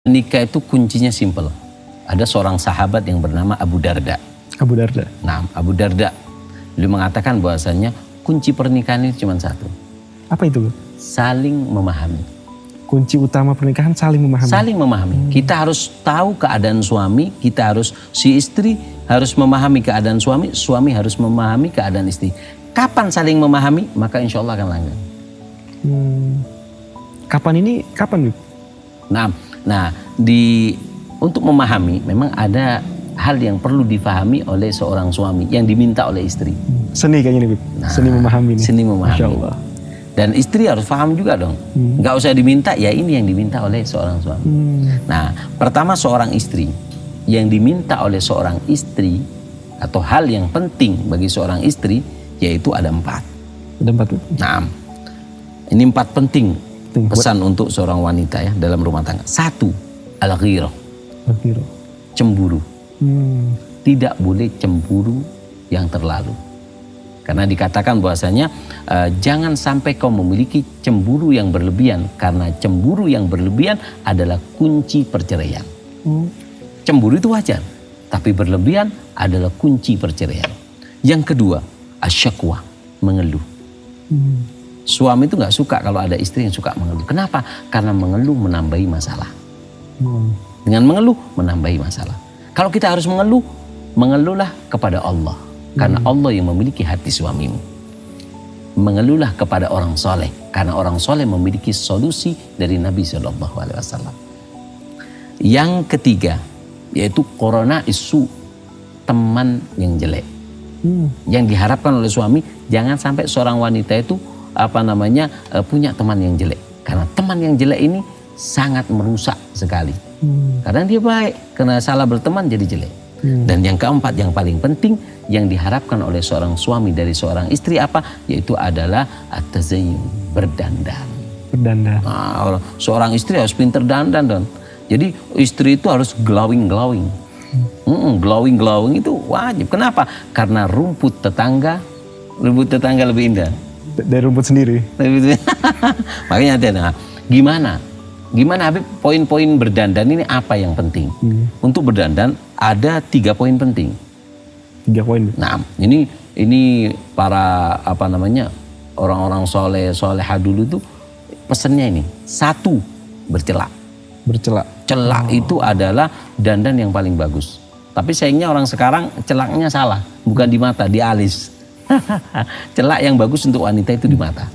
Nikah itu kuncinya simple. Ada seorang sahabat yang bernama Abu Darda. Abu Darda. Nah, Abu Darda, beliau mengatakan bahwasanya kunci pernikahan itu cuma satu. Apa itu? Saling memahami. Kunci utama pernikahan saling memahami. Saling memahami. Kita harus tahu keadaan suami, si istri harus memahami keadaan suami, suami harus memahami keadaan istri. Kapan saling memahami, maka insya Allah akan langgeng. Kapan? Nah, untuk memahami memang ada hal yang perlu difahami oleh seorang suami yang diminta oleh istri. Seni kayaknya nih, seni memahami. Seni memahami. Masya Allah. Dan istri harus paham juga dong. Nggak usah diminta, ya ini yang diminta oleh seorang suami. Nah, pertama seorang istri yang diminta oleh seorang istri atau hal yang penting bagi seorang istri yaitu ada 4. Ada 4. Nah, ini 4 penting pesan untuk seorang wanita ya dalam rumah tangga. 1, al-ghirah. Cemburu. Tidak boleh cemburu yang terlalu. Karena dikatakan bahwasanya jangan sampai kau memiliki cemburu yang berlebihan, karena cemburu yang berlebihan adalah kunci perceraian. Cemburu itu wajar, tapi berlebihan adalah kunci perceraian. Yang kedua, asyakwa, mengeluh. Suami itu nggak suka kalau ada istri yang suka mengeluh. Kenapa? Karena mengeluh menambahi masalah. Dengan mengeluh menambahi masalah. Kalau kita harus mengeluh, mengeluhlah kepada Allah. Karena Allah yang memiliki hati suamimu. Mengeluhlah kepada orang soleh. Karena orang soleh memiliki solusi dari Nabi SAW. Yang ketiga, yaitu korona isu, teman yang jelek. Yang diharapkan oleh suami, jangan sampai seorang wanita itu punya teman yang jelek. Karena teman yang jelek ini sangat merusak sekali. Karena dia baik, karena salah berteman jadi jelek. Dan yang keempat, yang paling penting yang diharapkan oleh seorang suami dari seorang istri apa? Yaitu adalah at-tazayyun, berdandan. Nah, seorang istri harus pintar dandan don. Jadi istri itu harus glowing. Glowing itu wajib. Kenapa? Karena rumput tetangga lebih indah dari rumput sendiri. Makanya ada. Gimana Habib, poin-poin berdandan ini apa yang penting? Untuk berdandan ada 3 poin penting. 3 poin. Nah, ini para orang-orang solehah dulu tuh pesennya ini. 1, bercelak. Celak itu adalah dandan yang paling bagus. Tapi sayangnya orang sekarang celaknya salah, bukan di mata, di alis. Celak yang bagus untuk wanita itu di mata.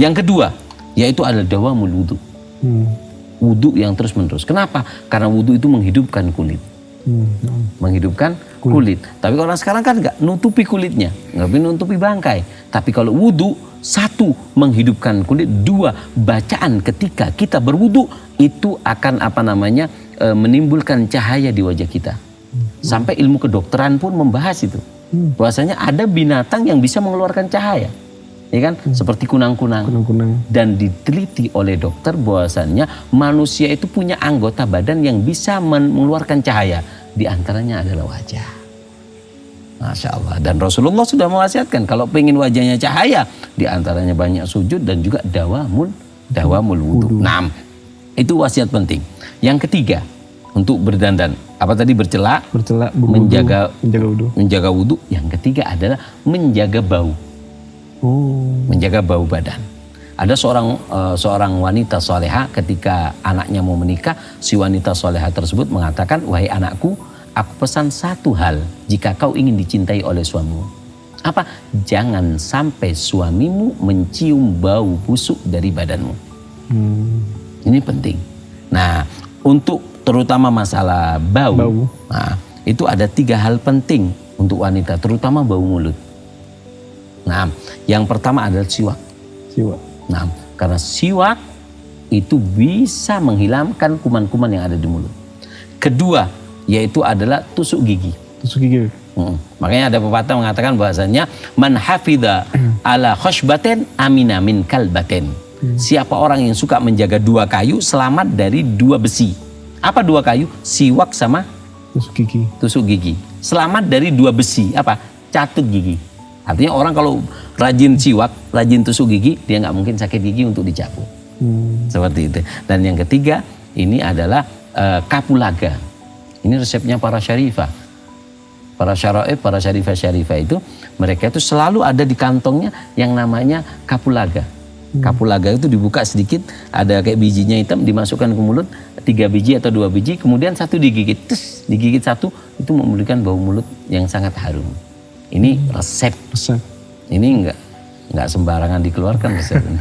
Yang kedua, yaitu adalah dawamul wudu. Wudu yang terus menerus. Kenapa? Karena wudu itu menghidupkan kulit. Menghidupkan kulit. Tapi orang sekarang kan nggak nutupi kulitnya, nggak nutupi bangkai. Tapi kalau wudu, 1, menghidupkan kulit. 2, bacaan ketika kita berwudu itu akan menimbulkan cahaya di wajah kita. Sampai ilmu kedokteran pun membahas itu. Bahwasanya ada binatang yang bisa mengeluarkan cahaya. Ya kan? Seperti kunang-kunang. Dan diteliti oleh dokter bahwasannya manusia itu punya anggota badan yang bisa mengeluarkan cahaya. Di antaranya adalah wajah. Masya Allah. Dan Rasulullah sudah mewasiatkan kalau pengen wajahnya cahaya, di antaranya banyak sujud dan juga dawamul wudu. Nah, itu wasiat penting. Yang ketiga, untuk berdandan. Apa tadi? Bercelak, menjaga wudu. Yang ketiga adalah menjaga bau. Menjaga bau badan. Ada seorang wanita soleha ketika anaknya mau menikah, si wanita soleha tersebut mengatakan, wahai anakku, aku pesan 1 hal jika kau ingin dicintai oleh suamimu. Apa? Jangan sampai suamimu mencium bau busuk dari badanmu. Ini penting. Nah, untuk terutama masalah bau. Nah, itu ada 3 hal penting untuk wanita, terutama bau mulut. Nah, yang pertama adalah siwak. Nah, karena siwak itu bisa menghilangkan kuman-kuman yang ada di mulut. Kedua, yaitu adalah tusuk gigi. Makanya ada pepatah mengatakan bahasanya man hafidha ala khoshbaten amina min kalbaten. Siapa orang yang suka menjaga 2 kayu selamat dari 2 besi. Apa 2 kayu? Siwak sama tusuk gigi. Selamat dari 2 besi. Apa? Catut gigi. Artinya orang kalau rajin siwak, rajin tusuk gigi, dia nggak mungkin sakit gigi untuk dicabut. Seperti itu. Dan yang ketiga, ini adalah kapulaga. Ini resepnya para syarifah. Para syaraif, para syarifah itu mereka itu selalu ada di kantongnya yang namanya kapulaga. Kapulaga itu dibuka sedikit, ada kayak bijinya hitam, dimasukkan ke mulut, 3 biji atau 2 biji, kemudian 1 digigit. Terus digigit 1, itu memberikan bau mulut yang sangat harum. Ini resep. Resep. Ini enggak sembarangan dikeluarkan resep ini.